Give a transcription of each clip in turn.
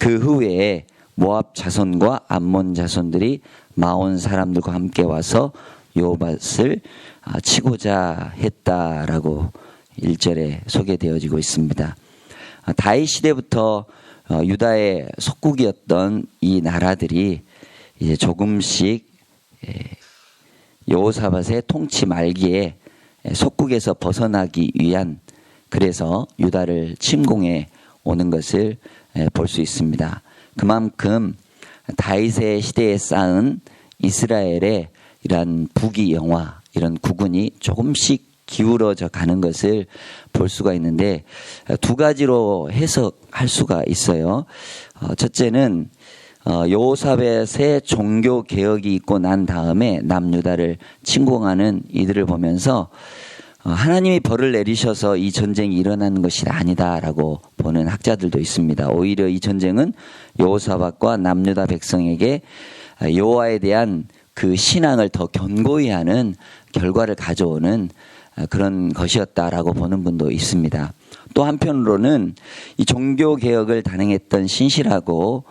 그 후에 모압 자손과 암몬 자손들이 마온 사람들과 함께 와서 여호밧을 치고자 했다라고 1절에 소개되어지고 있습니다. 다윗 시대부터 유다의 속국이었던 이 나라들이 이제 조금씩 여호사밧의 통치 말기에 속국에서 벗어나기 위한, 그래서 유다를 침공해 오는 것을 볼 수 있습니다. 그만큼 다윗의 시대에 쌓은 이스라엘의 이런 부귀영화, 이런 국운이 조금씩 기울어져 가는 것을 볼 수가 있는데, 두 가지로 해석할 수가 있어요. 첫째는 여호사밧의 종교 개혁이 있고 난 다음에 남유다를 침공하는 이들을 보면서 하나님이 벌을 내리셔서 이 전쟁이 일어나는 것이 아니다라고 보는 학자들도 있습니다. 오히려 이 전쟁은 여호사밧과 남유다 백성에게 여호와에 대한 그 신앙을 더 견고히 하는 결과를 가져오는 그런 것이었다라고 보는 분도 있습니다. 또 한편으로는 이 종교 개혁을 단행했던 신실하고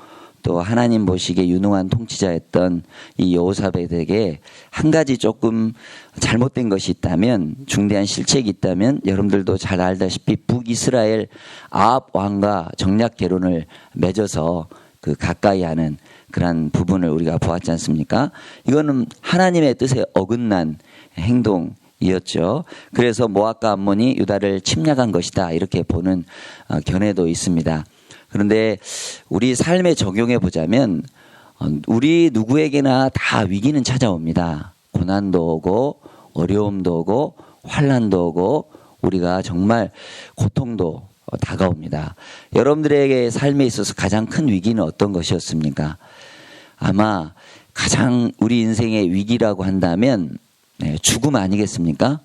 또 하나님 보시기에 유능한 통치자였던 이 여호사밧에게 한 가지 조금 잘못된 것이 있다면, 중대한 실책이 있다면, 여러분들도 잘 알다시피 북이스라엘 아합 왕과 정략 결혼을 맺어서 그 가까이 하는 그런 부분을 우리가 보았지 않습니까? 이거는 하나님의 뜻에 어긋난 행동이었죠. 그래서 모압과 암몬이 유다를 침략한 것이다, 이렇게 보는 견해도 있습니다. 그런데 우리 삶에 적용해 보자면 우리 누구에게나 다 위기는 찾아옵니다. 고난도 오고 어려움도 오고 환난도 오고 우리가 정말 고통도 다가옵니다. 여러분들에게 삶에 있어서 가장 큰 위기는 어떤 것이었습니까? 아마 가장 우리 인생의 위기라고 한다면 죽음 아니겠습니까?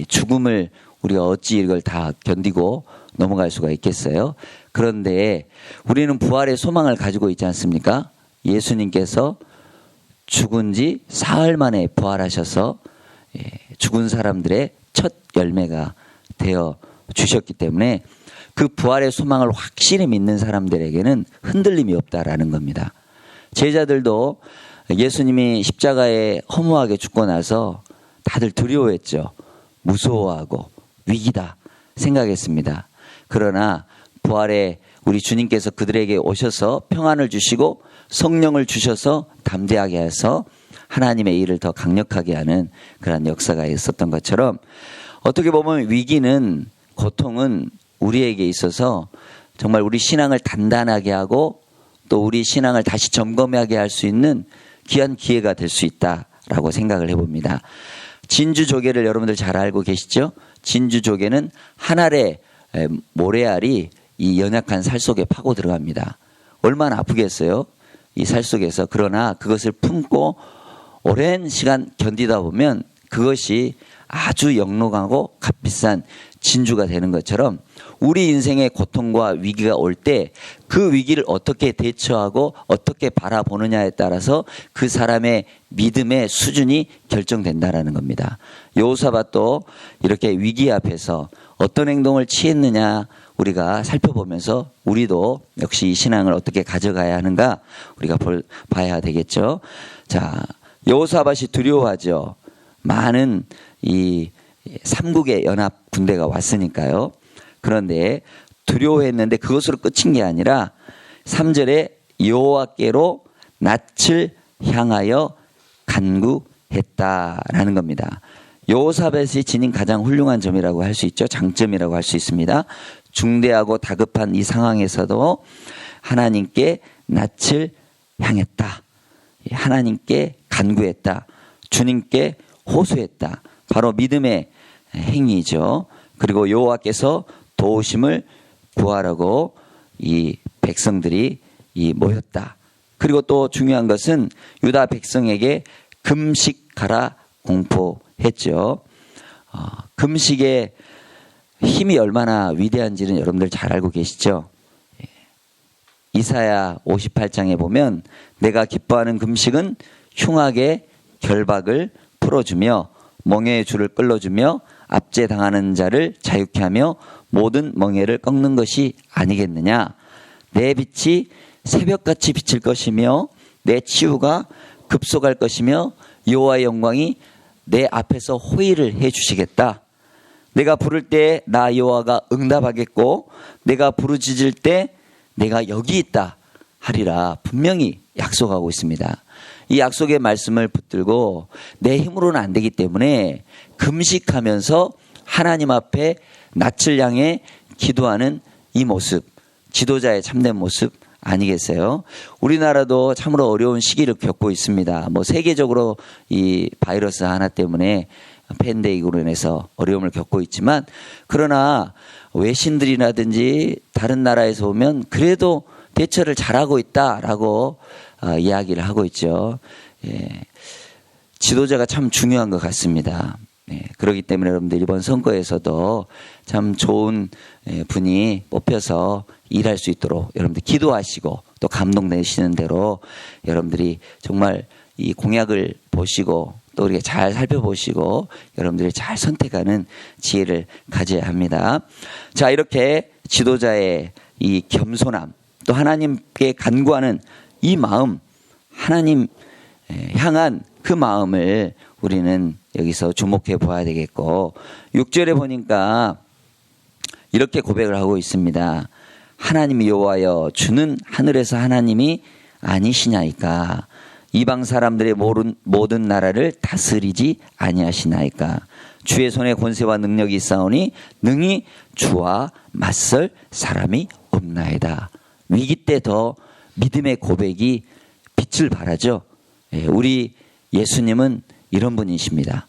죽음을 우리가 어찌 이걸 다 견디고 넘어갈 수가 있겠어요? 그런데 우리는 부활의 소망을 가지고 있지 않습니까? 예수님께서 죽은 지 사흘 만에 부활하셔서 죽은 사람들의 첫 열매가 되어 주셨기 때문에 그 부활의 소망을 확실히 믿는 사람들에게는 흔들림이 없다라는 겁니다. 제자들도 예수님이 십자가에 허무하게 죽고 나서 다들 두려워했죠. 무서워하고 위기다 생각했습니다. 그러나 부활에 우리 주님께서 그들에게 오셔서 평안을 주시고 성령을 주셔서 담대하게 해서 하나님의 일을 더 강력하게 하는 그런 역사가 있었던 것처럼, 어떻게 보면 위기는, 고통은 우리에게 있어서 정말 우리 신앙을 단단하게 하고 또 우리 신앙을 다시 점검하게 할 수 있는 귀한 기회가 될 수 있다라고 생각을 해봅니다. 진주조개를 여러분들 잘 알고 계시죠? 진주조개는 한 알의 모래알이 이 연약한 살 속에 파고 들어갑니다. 얼마나 아프겠어요? 이 살 속에서. 그러나 그것을 품고 오랜 시간 견디다 보면 그것이 아주 영롱하고 값비싼 진주가 되는 것처럼, 우리 인생의 고통과 위기가 올 때 그 위기를 어떻게 대처하고 어떻게 바라보느냐에 따라서 그 사람의 믿음의 수준이 결정된다라는 겁니다. 여호사밧도 이렇게 위기 앞에서 어떤 행동을 취했느냐 우리가 살펴보면서 우리도 역시 이 신앙을 어떻게 가져가야 하는가 우리가 봐야 되겠죠. 자, 여호사밧이 두려워하죠. 많은 이 삼국의 연합 군대가 왔으니까요. 그런데 두려워했는데 그것으로 끝인 게 아니라 3절에 여호와께로 낯을 향하여 간구했다라는 겁니다. 여호사밧이 지닌 가장 훌륭한 점이라고 할 수 있죠. 장점이라고 할 수 있습니다. 중대하고 다급한 이 상황에서도 하나님께 낯을 향했다. 하나님께 간구했다. 주님께 호소했다. 바로 믿음의 행위죠. 그리고 여호와께서 도우심을 구하라고 이 백성들이 모였다. 그리고 또 중요한 것은 유다 백성에게 금식하라 공포했죠. 금식의 힘이 얼마나 위대한지는 여러분들 잘 알고 계시죠. 이사야 58장에 보면 내가 기뻐하는 금식은 흉악의 결박을 풀어주며 멍에의 줄을 끌어주며 압제당하는 자를 자유케 하며 모든 멍에를 꺾는 것이 아니겠느냐. 내 빛이 새벽같이 비칠 것이며 내 치유가 급속할 것이며 여호와의 영광이 내 앞에서 호의를 해 주시겠다. 내가 부를 때 나 여호와가 응답하겠고 내가 부르짖을 때 내가 여기 있다 하리라 분명히 약속하고 있습니다. 이 약속의 말씀을 붙들고 내 힘으로는 안 되기 때문에 금식하면서 하나님 앞에 낯을 향해 기도하는 이 모습, 지도자의 참된 모습 아니겠어요? 우리나라도 참으로 어려운 시기를 겪고 있습니다. 세계적으로 이 바이러스 하나 때문에 팬데믹으로 인해서 어려움을 겪고 있지만, 그러나 외신들이라든지 다른 나라에서 오면 그래도 대처를 잘하고 있다라고 이야기를 하고 있죠. 지도자가 참 중요한 것 같습니다. 그렇기 때문에 여러분들 이번 선거에서도 참 좋은 분이 뽑혀서 일할 수 있도록 여러분들 기도하시고 또 감동되시는 대로 여러분들이 정말 이 공약을 보시고 또 우리가 잘 살펴보시고 여러분들이 잘 선택하는 지혜를 가져야 합니다. 자, 이렇게 지도자의 이 겸손함 또 하나님께 간구하는 이 마음, 하나님 향한 그 마음을 우리는 여기서 주목해 보아야 되겠고, 6절에 보니까 이렇게 고백을 하고 있습니다. 하나님 여호와여 주는 하늘에서 하나님이 아니시냐이까? 이방 사람들의 모든 나라를 다스리지 아니하시나이까? 주의 손에 권세와 능력이 있사오니 능히 주와 맞설 사람이 없나이다. 위기 때 더 믿음의 고백이 빛을 발하죠. 우리 예수님은 이런 분이십니다.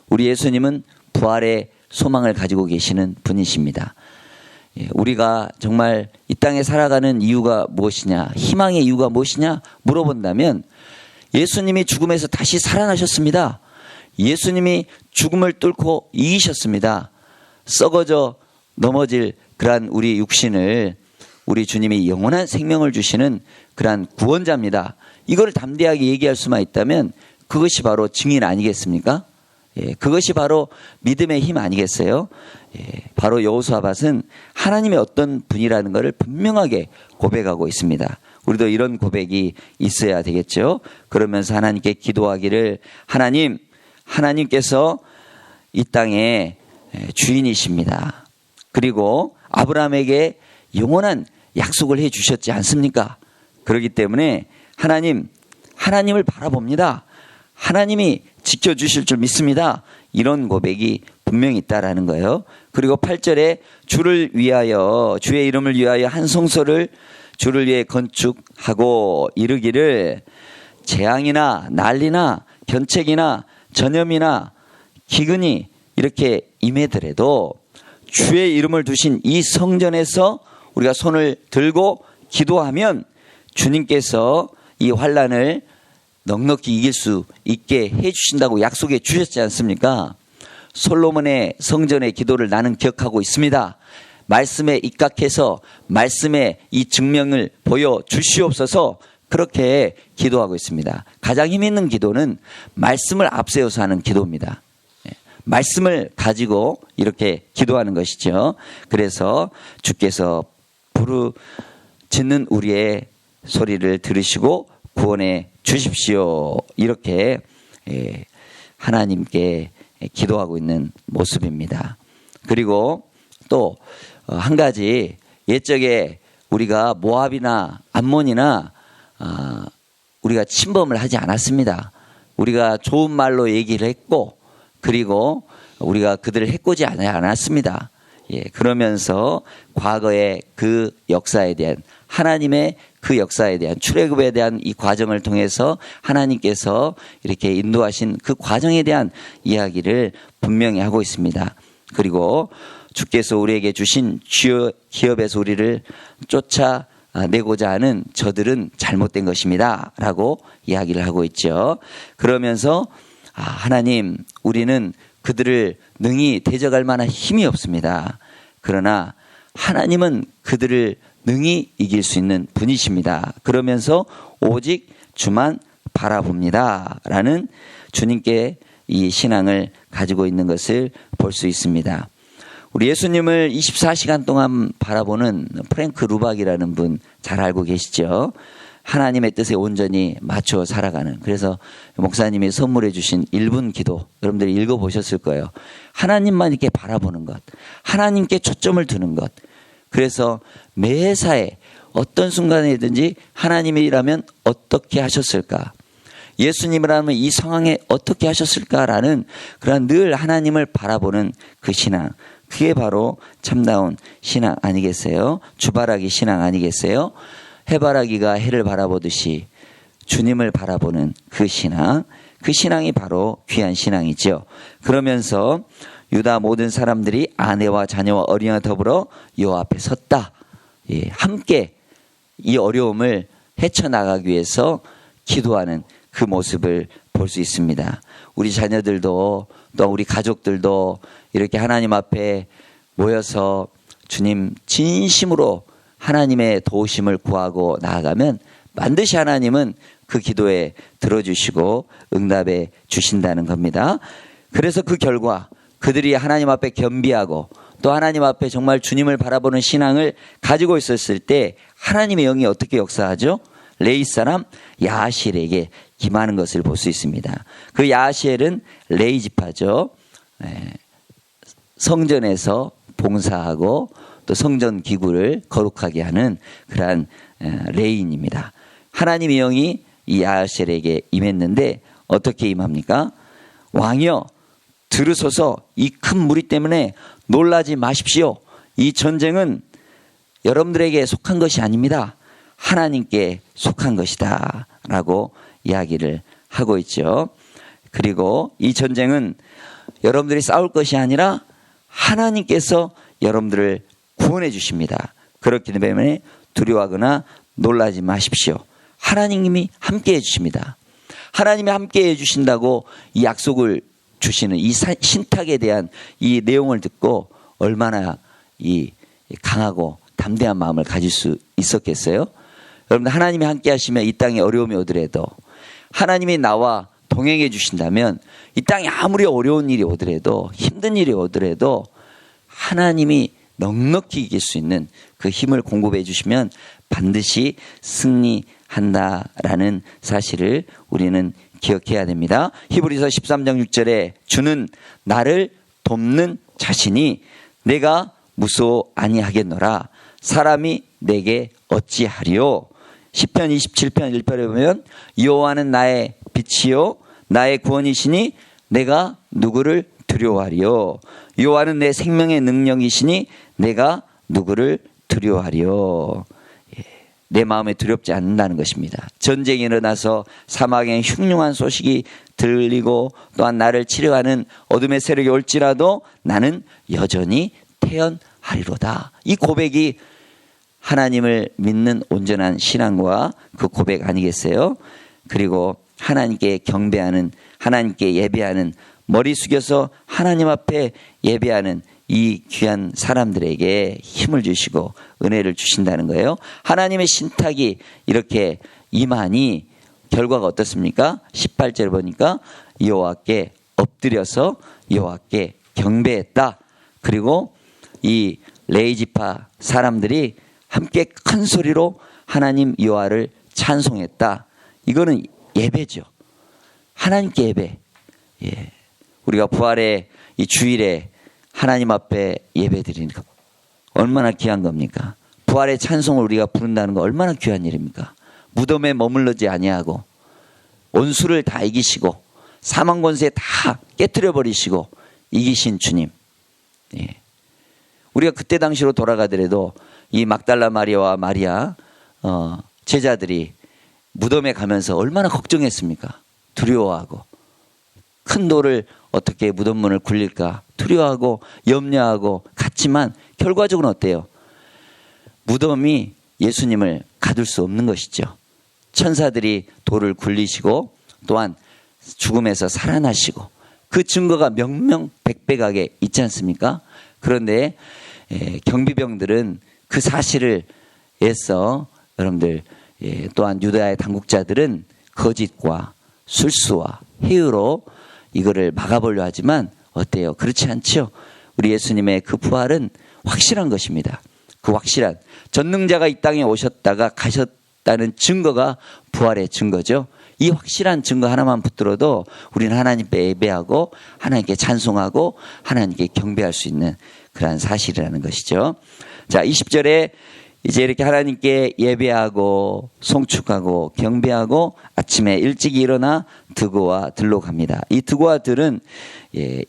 우리 예수님은 부활의 소망을 가지고 계시는 분이십니다. 우리가 정말 이 땅에 살아가는 이유가 무엇이냐, 희망의 이유가 무엇이냐 물어본다면 예수님이 죽음에서 다시 살아나셨습니다. 예수님이 죽음을 뚫고 이기셨습니다. 썩어져 넘어질 그러한 우리 육신을 우리 주님이 영원한 생명을 주시는 그러한 구원자입니다. 이걸 담대하게 얘기할 수만 있다면 그것이 바로 증인 아니겠습니까? 그것이 바로 믿음의 힘 아니겠어요? 바로 여호수아밧은 하나님의 어떤 분이라는 것을 분명하게 고백하고 있습니다. 우리도 이런 고백이 있어야 되겠죠. 그러면서 하나님께 기도하기를, 하나님께서 이 땅의 주인이십니다. 그리고 아브라함에게 영원한 약속을 해 주셨지 않습니까? 그렇기 때문에 하나님을 바라봅니다. 하나님이 지켜주실 줄 믿습니다. 이런 고백이 분명히 있다라는 거예요. 그리고 8절에 주를 위하여, 주의 이름을 위하여 한 성소를 주를 위해 건축하고 이르기를 재앙이나 난리나 변책이나 전염이나 기근이 이렇게 임하더라도 주의 이름을 두신 이 성전에서 우리가 손을 들고 기도하면 주님께서 이 환난을 넉넉히 이길 수 있게 해주신다고 약속해 주셨지 않습니까? 솔로몬의 성전의 기도를 나는 기억하고 있습니다. 말씀에 입각해서 말씀의 이 증명을 보여주시옵소서, 그렇게 기도하고 있습니다. 가장 힘 있는 기도는 말씀을 앞세워서 하는 기도입니다. 말씀을 가지고 이렇게 기도하는 것이죠. 그래서 주께서 부르짖는 우리의 소리를 들으시고 구원해 주십시오. 이렇게 하나님께 기도하고 있는 모습입니다. 그리고 또 한 가지, 옛적에 우리가 모압이나 암몬이나 우리가 침범을 하지 않았습니다. 우리가 좋은 말로 얘기를 했고, 그리고 우리가 그들을 해코지 않았습니다. 그러면서 과거의 그 역사에 대한, 하나님의 그 역사에 대한, 출애굽에 대한 이 과정을 통해서 하나님께서 이렇게 인도하신 그 과정에 대한 이야기를 분명히 하고 있습니다. 그리고 주께서 우리에게 주신 기업에서 우리를 쫓아내고자 하는 저들은 잘못된 것입니다 라고 이야기를 하고 있죠. 그러면서 하나님, 우리는 그들을 능히 대적할 만한 힘이 없습니다. 그러나 하나님은 그들을 능히 이길 수 있는 분이십니다. 그러면서 오직 주만 바라봅니다 라는 주님께 이 신앙을 가지고 있는 것을 볼 수 있습니다. 우리 예수님을 24시간 동안 바라보는 프랭크 루박이라는 분 잘 알고 계시죠? 하나님의 뜻에 온전히 맞춰 살아가는, 그래서 목사님이 선물해 주신 1분 기도 여러분들이 읽어보셨을 거예요. 하나님만 이렇게 바라보는 것, 하나님께 초점을 두는 것. 그래서 매사에 어떤 순간이든지 하나님이라면 어떻게 하셨을까, 예수님이라면 이 상황에 어떻게 하셨을까라는 그런 늘 하나님을 바라보는 그 신앙, 그게 바로 참다운 신앙 아니겠어요? 주바라기 신앙 아니겠어요? 해바라기가 해를 바라보듯이 주님을 바라보는 그 신앙, 그 신앙이 바로 귀한 신앙이죠. 그러면서 유다 모든 사람들이 아내와 자녀와 어린이와 더불어 여호와 앞에 섰다. 예, 함께 이 어려움을 헤쳐나가기 위해서 기도하는 그 모습을 볼 수 있습니다. 우리 자녀들도 또 우리 가족들도 이렇게 하나님 앞에 모여서 주님 진심으로 하나님의 도우심을 구하고 나아가면 반드시 하나님은 그 기도에 들어주시고 응답해 주신다는 겁니다. 그래서 그 결과 그들이 하나님 앞에 겸비하고 또 하나님 앞에 정말 주님을 바라보는 신앙을 가지고 있었을 때 하나님의 영이 어떻게 역사하죠? 레위 사람 야하시엘에게 임하는 것을 볼 수 있습니다. 그 야하시엘은 레위 지파죠. 성전에서 봉사하고 또 성전 기구를 거룩하게 하는 그러한 레위인입니다. 하나님의 영이 이 야하시엘에게 임했는데 어떻게 임합니까? 왕이여 들으소서, 이 큰 무리 때문에 놀라지 마십시오. 이 전쟁은 여러분들에게 속한 것이 아닙니다. 하나님께 속한 것이다 라고 이야기를 하고 있죠. 그리고 이 전쟁은 여러분들이 싸울 것이 아니라 하나님께서 여러분들을 구원해 주십니다. 그렇기 때문에 두려워하거나 놀라지 마십시오. 하나님이 함께 해주십니다. 하나님이 함께 해주신다고 이 약속을 주시는 이 신탁에 대한 이 내용을 듣고 얼마나 이 강하고 담대한 마음을 가질 수 있었겠어요? 여러분들 하나님이 함께 하시면 이 땅에 어려움이 오더라도 하나님이 나와 동행해 주신다면 이 땅에 아무리 어려운 일이 오더라도 힘든 일이 오더라도 하나님이 넉넉히 이길 수 있는 그 힘을 공급해 주시면 반드시 승리한다라는 사실을 우리는 기억해야 됩니다. 히브리서 13장 6절에 주는 나를 돕는 자신이 내가 무서워 아니하겠노라. 사람이 내게 어찌하리요. 시편 27편 1절에 보면 여호와는 나의 빛이요 나의 구원이시니 내가 누구를 두려워하리요. 여호와는 내 생명의 능력이시니 내가 누구를 두려워하리요. 내 마음에 두렵지 않는다는 것입니다. 전쟁이 일어나서 사막에 흉흉한 소식이 들리고 또한 나를 치료하는 어둠의 세력이 올지라도 나는 여전히 태연하리로다. 이 고백이 하나님을 믿는 온전한 신앙과 그 고백 아니겠어요? 그리고 하나님께 경배하는, 하나님께 예배하는, 머리 숙여서 하나님 앞에 예배하는 이 귀한 사람들에게 힘을 주시고 은혜를 주신다는 거예요. 하나님의 신탁이 이렇게 임하니 결과가 어떻습니까? 18절 보니까 여호와께 엎드려서 여호와께 경배했다. 그리고 이 레위 지파 사람들이 함께 큰 소리로 하나님 여호와를 찬송했다. 이거는 예배죠. 하나님께 예배. 예. 우리가 부활의 이 주일에 하나님 앞에 예배 드리는 거 얼마나 귀한 겁니까? 부활의 찬송을 우리가 부른다는 거 얼마나 귀한 일입니까? 무덤에 머물러지 아니하고 원수를 다 이기시고 사망 권세 다 깨트려 버리시고 이기신 주님. 예. 우리가 그때 당시로 돌아가더라도 이 막달라 마리아와 마리아 제자들이 무덤에 가면서 얼마나 걱정했습니까? 두려워하고 큰 돌을 어떻게 무덤 문을 굴릴까 두려워하고 염려하고 갔지만 결과적으로 어때요? 무덤이 예수님을 가둘 수 없는 것이죠. 천사들이 돌을 굴리시고 또한 죽음에서 살아나시고 그 증거가 명명백백하게 있지 않습니까? 그런데 경비병들은 그 사실을 애써 여러분들 또한 유다의 당국자들은 거짓과 술수와 해유로 이거를 막아보려 하지만 어때요? 그렇지 않죠? 우리 예수님의 그 부활은 확실한 것입니다. 그 확실한 전능자가 이 땅에 오셨다가 가셨다는 증거가 부활의 증거죠. 이 확실한 증거 하나만 붙들어도 우리는 하나님께 예배하고 하나님께 찬송하고 하나님께 경배할 수 있는 그러한 사실이라는 것이죠. 자, 20절에 이제 이렇게 하나님께 예배하고 송축하고 경배하고 아침에 일찍 일어나 드고와 들로 갑니다. 이 드고와 들은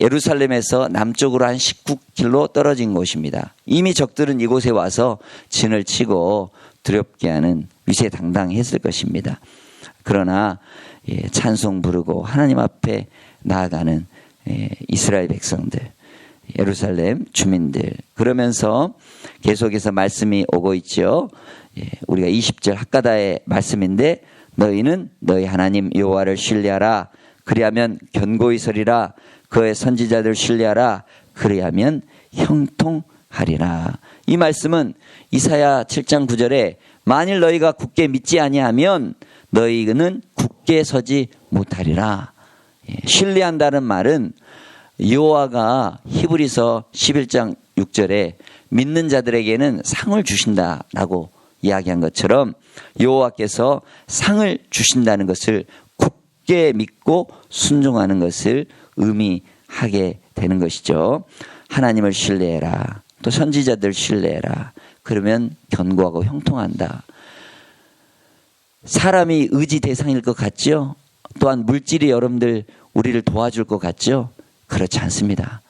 예루살렘에서 남쪽으로 한 19km 떨어진 곳입니다. 이미 적들은 이곳에 와서 진을 치고 두렵게 하는 위세당당했을 것입니다. 그러나 찬송 부르고 하나님 앞에 나아가는 이스라엘 백성들, 예루살렘 주민들, 그러면서 계속해서 말씀이 오고 있죠. 우리가 20절 학가다의 말씀인데 너희는 너희 하나님 여호와를 신뢰하라. 그리하면 견고히 서리라. 그의 선지자들 신뢰하라. 그리하면 형통하리라. 이 말씀은 이사야 7장 9절에 만일 너희가 굳게 믿지 아니하면 너희는 굳게 서지 못하리라. 신뢰한다는 말은 여호와가 히브리서 11장 6절에 믿는 자들에게는 상을 주신다라고 이야기한 것처럼 여호와께서 상을 주신다는 것을 굳게 믿고 순종하는 것을 의미하게 되는 것이죠. 하나님을 신뢰해라. 또 선지자들 신뢰해라. 그러면 견고하고 형통한다. 사람이 의지 대상일 것 같죠? 또한 물질이 여러분들 우리를 도와줄 것 같죠? 그렇지 않습니다.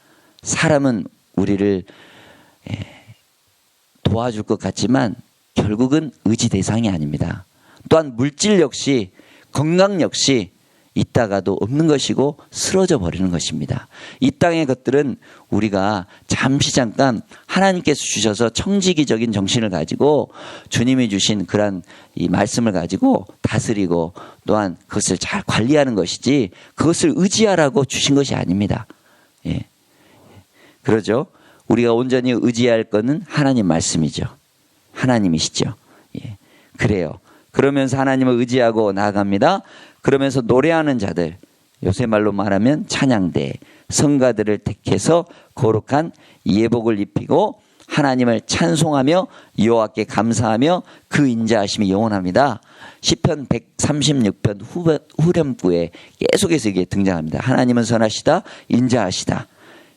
사람은 우리를 도와줄 것 같지만 결국은 의지 대상이 아닙니다. 또한 물질 역시 건강 역시 있다가도 없는 것이고 쓰러져 버리는 것입니다. 이 땅의 것들은 우리가 잠깐 하나님께서 주셔서 청지기적인 정신을 가지고 주님이 주신 그런 이 말씀을 가지고 다스리고 또한 그것을 잘 관리하는 것이지 그것을 의지하라고 주신 것이 아닙니다. 예. 그러죠. 우리가 온전히 의지할 것은 하나님 말씀이죠. 하나님이시죠. 예. 그래요. 그러면서 하나님을 의지하고 나아갑니다. 그러면서 노래하는 자들, 요새 말로 말하면 찬양대, 성가들을 택해서 거룩한 예복을 입히고 하나님을 찬송하며 여호와께 감사하며 그 인자하심이 영원합니다. 시편 136편 후렴구에 계속해서 이게 등장합니다. 하나님은 선하시다, 인자하시다.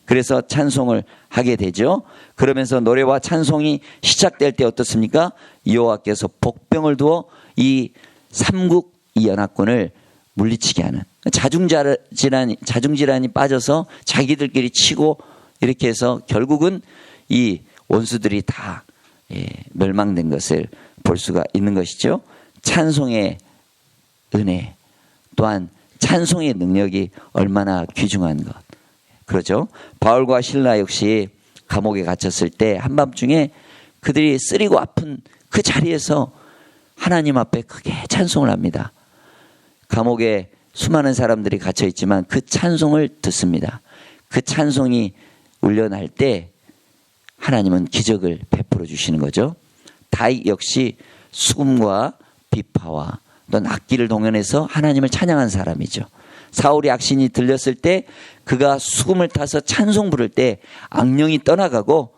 그래서 찬송을 하게 되죠. 그러면서 노래와 찬송이 시작될 때 어떻습니까? 여호와께서 복병을 두어 이 삼국 이 연합군을 물리치게 하는 자중질환이 빠져서 자기들끼리 치고 이렇게 해서 결국은 이 원수들이 다 멸망된 것을 볼 수가 있는 것이죠. 찬송의 은혜 또한 찬송의 능력이 얼마나 귀중한 것. 그렇죠. 바울과 실라 역시 감옥에 갇혔을 때 한밤중에 그들이 쓰리고 아픈 그 자리에서 하나님 앞에 크게 찬송을 합니다. 감옥에 수많은 사람들이 갇혀 있지만 그 찬송을 듣습니다. 그 찬송이 울려날 때 하나님은 기적을 베풀어 주시는 거죠. 다윗 역시 수금과 비파와 또 악기를 동원해서 하나님을 찬양한 사람이죠. 사울이 악신이 들렸을 때 그가 수금을 타서 찬송 부를 때 악령이 떠나가고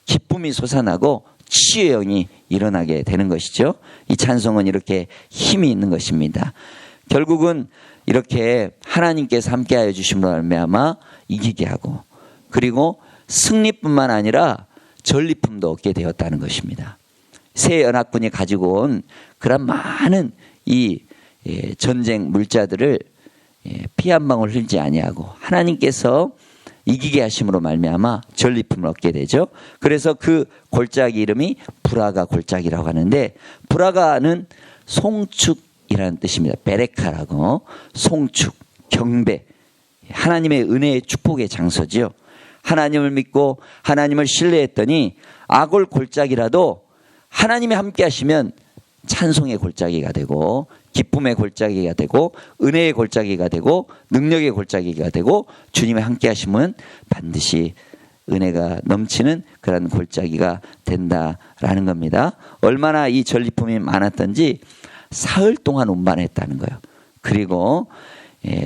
기쁨이 솟아나고 치유의 영이 일어나게 되는 것이죠. 이 찬송은 이렇게 힘이 있는 것입니다. 결국은 이렇게 하나님께서 함께하여 주심으로 말미암아 이기게 하고 그리고 승리뿐만 아니라 전리품도 얻게 되었다는 것입니다. 새 연합군이 가지고 온 그런 많은 이 전쟁 물자들을 피 한 방울 흘리지 아니하고 하나님께서 이기게 하심으로 말미암아 전리품을 얻게 되죠. 그래서 그 골짜기 이름이 브라가 골짜기라고 하는데 브라가는 송축이라는 뜻입니다. 베레카라고 송축, 경배, 하나님의 은혜의 축복의 장소지요. 하나님을 믿고 하나님을 신뢰했더니 아골 골짜기라도 하나님이 함께 하시면 찬송의 골짜기가 되고 기쁨의 골짜기가 되고 은혜의 골짜기가 되고 능력의 골짜기가 되고 주님의 함께 하시면 반드시 은혜가 넘치는 그런 골짜기가 된다라는 겁니다. 얼마나 이 전리품이 많았던지 사흘 동안 운반했다는 거예요. 그리고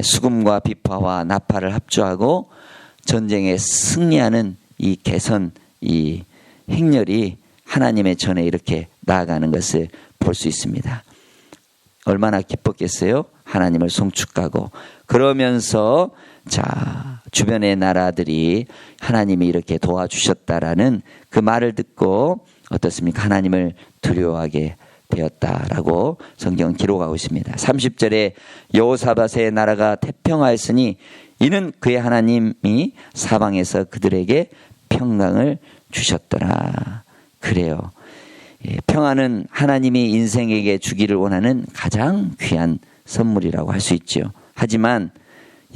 수금과 비파와 나팔을 합주하고 전쟁에 승리하는 이 개선, 이 행렬이 하나님의 전에 이렇게 나아가는 것을 볼 수 있습니다. 얼마나 기뻤겠어요? 하나님을 송축하고 그러면서 자 주변의 나라들이 하나님이 이렇게 도와주셨다라는 그 말을 듣고 어떻습니까? 하나님을 두려워하게 되었다라고 성경은 기록하고 있습니다. 30절에 여호사밧의 나라가 태평하였으니 이는 그의 하나님이 사방에서 그들에게 평강을 주셨더라. 그래요. 평안은 하나님이 인생에게 주기를 원하는 가장 귀한 선물이라고 할 수 있죠. 하지만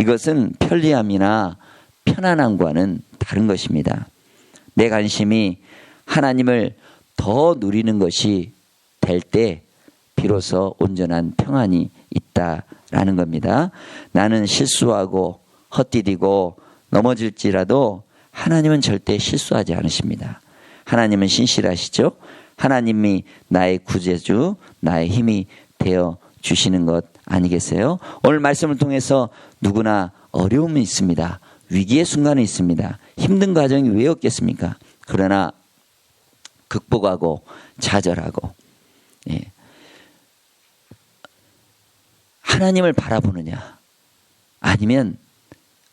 이것은 편리함이나 편안함과는 다른 것입니다. 내 관심이 하나님을 더 누리는 것이 될 때 비로소 온전한 평안이 있다라는 겁니다. 나는 실수하고 헛디디고 넘어질지라도 하나님은 절대 실수하지 않으십니다. 하나님은 신실하시죠. 하나님이 나의 구제주, 나의 힘이 되어 주시는 것 아니겠어요? 오늘 말씀을 통해서 누구나 어려움이 있습니다. 위기의 순간이 있습니다. 힘든 과정이 왜 없겠습니까? 그러나 극복하고 좌절하고 하나님을 바라보느냐 아니면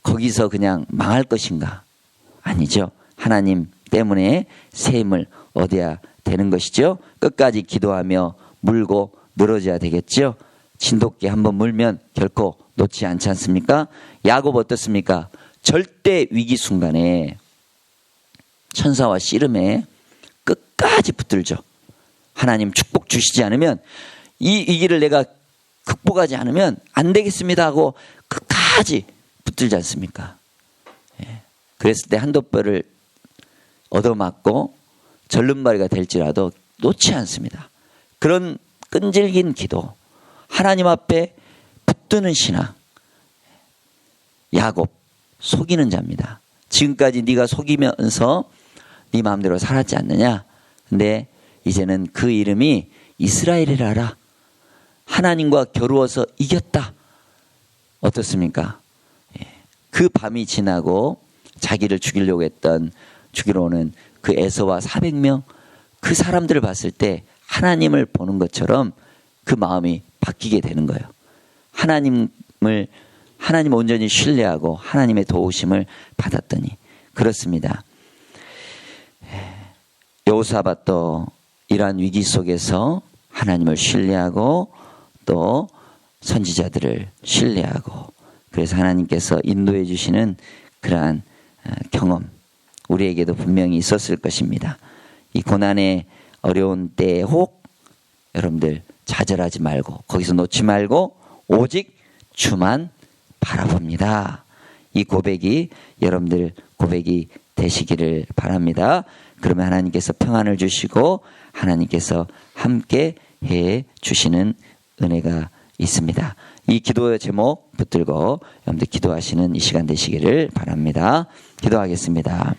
거기서 그냥 망할 것인가? 아니죠. 하나님 때문에 새 힘을 얻어야 되는 것이죠. 끝까지 기도하며 물고 늘어져야 되겠죠. 진돗개 한번 물면 결코 놓지 않지 않습니까? 야곱 어떻습니까? 절대 위기 순간에 천사와 씨름에 끝까지 붙들죠. 하나님 축복 주시지 않으면 이 위기를 내가 극복하지 않으면 안 되겠습니다 하고 끝까지 붙들지 않습니까? 그랬을 때 한도 뼈를 얻어맞고 절름발이가 될지라도 놓지 않습니다. 그런 끈질긴 기도, 하나님 앞에 붙드는 신앙. 야곱 속이는 자입니다. 지금까지 네가 속이면서 네 마음대로 살았지 않느냐. 근데 이제는 그 이름이 이스라엘이라라. 하나님과 겨루어서 이겼다. 어떻습니까? 그 밤이 지나고 자기를 죽이려고 했던 죽이러 오는 그 에서와 400명 그 사람들을 봤을 때 하나님을 보는 것처럼 그 마음이 바뀌게 되는 거예요. 하나님을 온전히 신뢰하고 하나님의 도우심을 받았더니 그렇습니다. 여호사밧도 이러한 위기 속에서 하나님을 신뢰하고 또 선지자들을 신뢰하고 그래서 하나님께서 인도해 주시는 그러한 경험 우리에게도 분명히 있었을 것입니다. 이 고난의 어려운 때에 혹 여러분들 좌절하지 말고 거기서 놓지 말고 오직 주만 바라봅니다. 이 고백이 여러분들 고백이 되시기를 바랍니다. 그러면 하나님께서 평안을 주시고 하나님께서 함께 해 주시는 은혜가 있습니다. 이 기도의 제목 붙들고 여러분들 기도하시는 이 시간 되시기를 바랍니다. 기도하겠습니다.